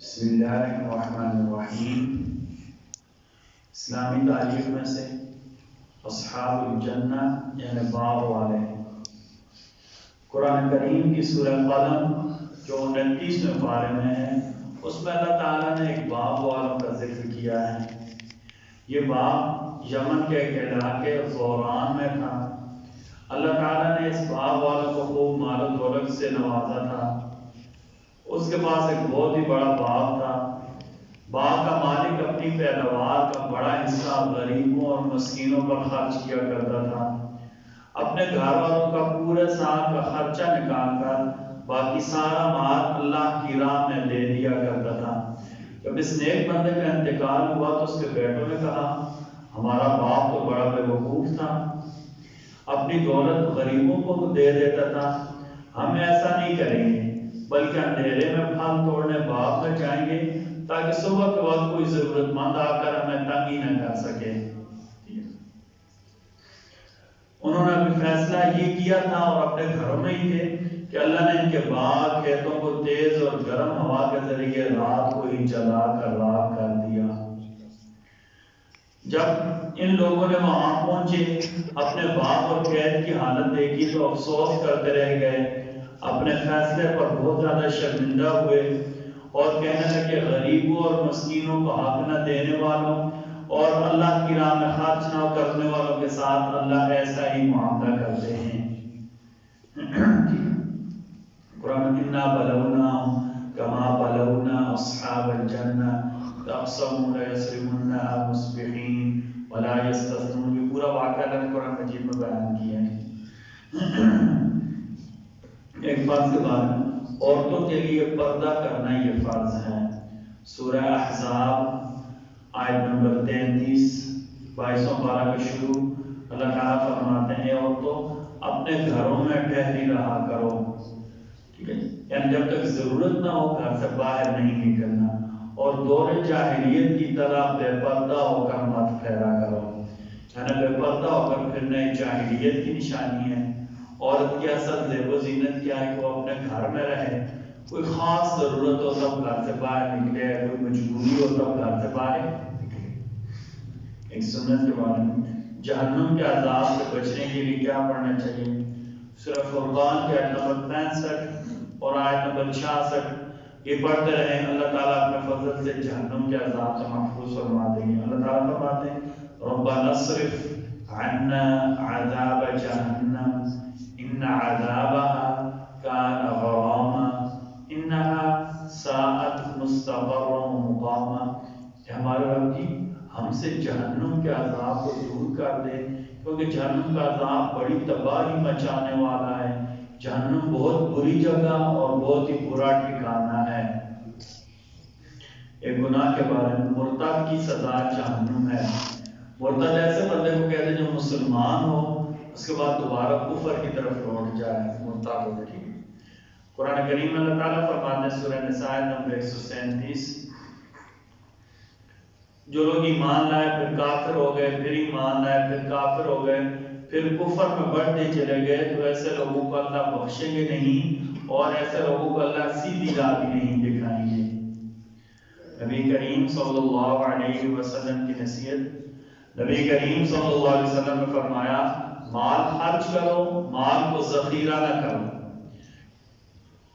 بسم اللہ الرحمن الرحیم۔ اسلامی تاریخ میں سے اصحاب الجنہ یعنی باغ والے، قرآن کریم کی سورہ قلم جو 29ویں پارے میں ہے، اس میں اللہ تعالیٰ نے ایک باغ والوں کا ذکر کیا ہے۔ یہ باغ یمن کے ایک علاقے زوران میں تھا۔ اللہ تعالیٰ نے اس باغ والوں کو خوب مال و دولت سے نوازا تھا۔ اس کے پاس ایک بہت ہی بڑا باغ تھا۔ باغ کا مالک اپنی پیداوار کا بڑا حصہ غریبوں اور مسکینوں پر خرچ کیا کرتا تھا۔ اپنے گھر والوں کا پورے سال کا خرچہ نکال کر باقی سارا مال اللہ کی راہ میں دے دیا کرتا تھا۔ جب اس نیک بندے کا انتقال ہوا تو اس کے بیٹوں نے کہا، ہمارا باپ تو بڑا بے وقوف تھا، اپنی دولت غریبوں کو دے دیتا تھا، ہم ایسا نہیں کریں گے بلکہ اندھیرے میں پھل توڑنے باغ میں جائیں گے تاکہ صبح کے وقت کوئی ضرورت مند آ کر ہمیں تنگ ہی نہ کر سکے۔ انہوں نے ابھی فیصلہ یہ کیا تھا اور اپنے گھروں میں ہی تھے کہ اللہ نے ان کے باغ کھیتوں کو تیز اور گرم ہوا کے ذریعے رات کو ہی جلا کر راکھ کر دیا۔ جب ان لوگوں نے وہاں پہنچے، اپنے باغ اور کھیت کی حالت دیکھی تو افسوس کرتے رہ گئے، اپنے فیصلے پر بہت زیادہ شرمندہ ہوئے اور کہنے لگے، غریبوں اور مسکینوں کو حق نہ دینے والوں اور اللہ کی راہ میں خرچ نہ کرنے والوں کے ساتھ اللہ ایسا ہی معاملہ کرتے ہیں۔ قرآن انا بلوناہم کما بلونا اصحاب الجنہ تقسموا لیصرمنها مصبحین ولا یستثنون۔ یہ پورا واقعہ اللہ نے قرآن مجید میں بیان کیا ہے۔ ایک فرض کے بارے میں، عورتوں کے لیے پردہ کرنا یہ فرض ہے۔ سورہ احزاب آیت نمبر 33 22واں پارہ کا شروع، اللہ تعالیٰ فرماتے ہیں، عورتوں اپنے گھروں میں ٹھہری رہا کرو، ٹھیک ہے، یعنی جب تک ضرورت نہ ہو گھر سے باہر نہیں نکلنا، اور دور جاہلیت کی طرح بے پردہ ہو کر مت پھیرا کرو۔ یعنی بے پردہ ہو کر پھرنا جاہلیت کی نشانی ہے۔ عورت کی اصل زیب و زینت کیا ہے کہ وہ اپنے گھر میں رہے، کوئی خاص ضرورت ہو تب گھر سے باہر نکلے، کوئی مجبوری ہو تب گھر سے باہر نکلے۔ ایک سنت کے بارے میں، جہنم کے عذاب سے بچنے کے لیے کیا پڑھنا چاہیے؟ سورہ فرقان کے آیت نمبر 65 اور آیت نمبر 66 یہ پڑھتے رہیں، اللہ تعالیٰ اپنے فضل سے جہنم کے عذاب سے محفوظ فرما دیں گے۔ اللہ تعالیٰ فرماتے ہیں، ربنا اصرف عنا عذاب جہنم ان عذابها كان غراما انها ساءت مستقرا ومقاما۔ ہمارے رب جی ہم سے جہنم کے عذاب کو دور کر دے، کیونکہ جہنم کا عذاب بڑی تباہی مچانے والا ہے۔ جہنم بہت بری جگہ اور بہت ہی برا ٹھکانہ ہے۔ ایک گناہ کے بارے میں، مرتد کی سزا جہنم ہے۔ مرتد ایسے بندے کو کہتے ہیں جو مسلمان ہو اس کے بعد دوبارہ کفر کی طرف لوٹ جائے، مرتد ہو جائے۔ قرآن کریم میں اللہ تعالیٰ فرماتے ہیں سورہ نساء نمبر 137، جو لوگ ایمان لائے پھر کافر ہو گئے، پھر ایمان لائے پھر کافر ہو گئے، پھر کفر میں بڑھتے چلے گئے، تو ایسے لوگوں کو اللہ بخشیں گے نہیں اور ایسے لوگوں کو اللہ سیدھی راہ بھی نہیں دکھائیں گے۔ نبی کریم صلی اللہ علیہ وسلم کی نصیحت، نبی کریم صلی اللہ علیہ وسلم نے فرمایا، مال خرچ کرو، مال کو ذخیرہ نہ کرو،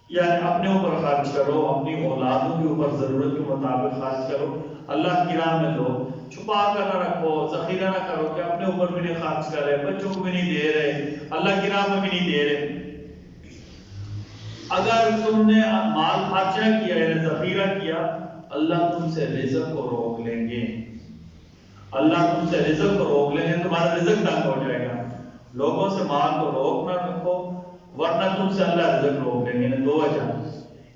یعنی اپنے اوپر خرچ کرو، اپنی اولادوں کے اوپر ضرورت کے مطابق خرچ کرو، اللہ کی راہ میں دو، چھپا کر نہ رکھو، ذخیرہ نہ کرو کہ اپنے اوپر بھی نہیں خرچ کر رہے، بچوں کو بھی نہیں دے رہے، اللہ کی راہ میں بھی نہیں دے رہے۔ اگر تم نے مال خرچہ کیا یعنی ذخیرہ کیا، اللہ تم سے رزق کو روک لیں گے، اللہ تم سے رزق کو روک لیں گے، تمہارا رزق تنگ ہو جائے گا۔ لوگوں سے مال کو روک نہ رکھو ورنہ تم سے اللہ رزق روک لیں گے۔ دو وجہ،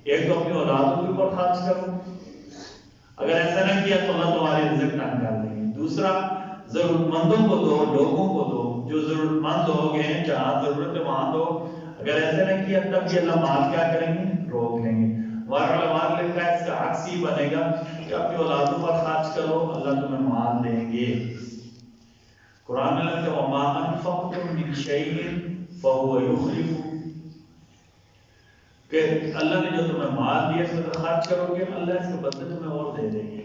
ایک تو اپنی اولادوں کے اوپر خرچ کرو، اگر ایسا نہ کیا تو اللہ تمہاری رزق تنگ کر دیں گے۔ دوسرا، ضرورت مندوں کو دو، لوگوں کو دو، جو ضرورت مند لوگ ہیں جہاں ضرورت ہے وہاں دو، اگر ایسا نہ کیا تب بھی اللہ مال کیا کریں گے؟ روک لیں گے۔ ہمارا علماء نے لکھا ہے اس کا عکس ہی بنے گا کہ اپنی اولادوں پر خرچ کرو، اللہ تمہیں مال دیں گے۔ قرآن میں لکھا ہے وَمَا أَنفَقْتُم مِّن شَيْءٍ فَهُوَ يُخْلِفُهُ۔ کہ اللہ نے جو تمہیں مال دیا اس میں خرچ کرو گے، اللہ اس کے بدلے تمہیں اور دے دیں گے.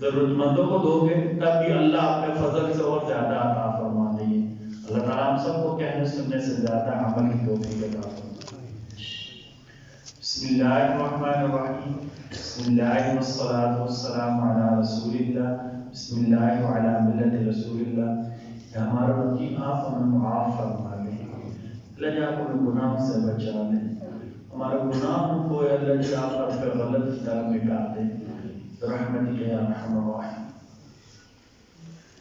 ضرورت مندوں کو دو گے تب بھی اللہ اپنے فضل سے اور زیادہ عطا فرما دیں گے. اللہ تعالیٰ ہم سب کو کہنے سننے سے زیادہ عمل کی توفیق عطا فرمائے. بسم اللہ الرحمن الرحیم. بسم اللہ والصلاة والسلام علی رسول اللہ. بسم اللہ وعلی ملت رسول اللہ. کہ ہمارا رب آپ ہمیں معاف فرما لیں. اللہ جی آپ ہمیں گناہوں سے بچا لیں. ہمارے گناہوں کو اللہ جی آپ اپنے غلط کی طرف مٹا دیں. برحمتک یا ارحم الراحمین.